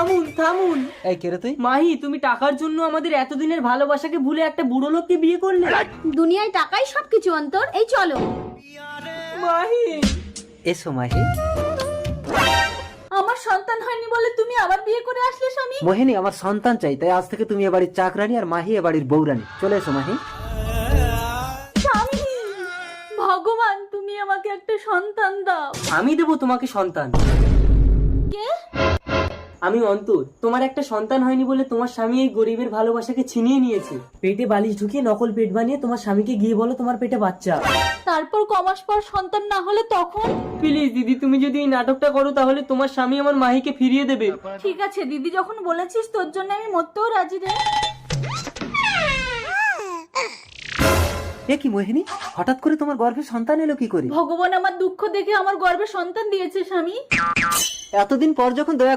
থামুন থামুন। এই কে রে তুই? মাহি, তুমি টাকার জন্য আমাদের এতদিনের ভালোবাসাকে ভুলে একটা বুড়ো লোককে বিয়ে করলে। দুনিয়ায় টাকাই সবকিছু অন্তর। এই চলো। মাহি, এসো মাহি। আমার সন্তান হয়নি বলে তুমি আবার বিয়ে করে আসলে স্বামী। মোহিনী, আমার সন্তান চাই, তাই আজ থেকে তুমি এ বাড়ির চাকরানি আর মাহি এ বাড়ির বউরানি। চলে এসো মাহি। স্বামী, ভগবান তুমি আমাকে একটা সন্তান দাও। আমি দেবো তোমাকে সন্তান। কে? আমি অন্তর। তোমার একটা সন্তান হয়নি বলে তোমার স্বামী এই গরিবের ভালোবাসাকে ছিনিয়ে নিয়েছে। পেটে বালিশ ঢুকিয়ে নকল পেট বানিয়ে তোমার স্বামীকে গিয়ে বলো তোমার পেটে বাচ্চা। তারপর কমাস পর সন্তান না হলে তখন? প্লিজ দিদি, তুমি যদি এই নাটকটা করো তাহলে তোমার স্বামী আমার মাহিকে ফিরিয়ে দেবে। ঠিক আছে দিদি, যখন বলেছিস তোর জন্য আমি মরতেও রাজি রে। এ কি মোহিনী, হঠাৎ করে তোমার গর্ভে সন্তান এলো কি করে? ভগবান আমার দুঃখ দেখে আমার গর্ভে সন্তান দিয়েছে স্বামী। এতদিন পর যখন দয়া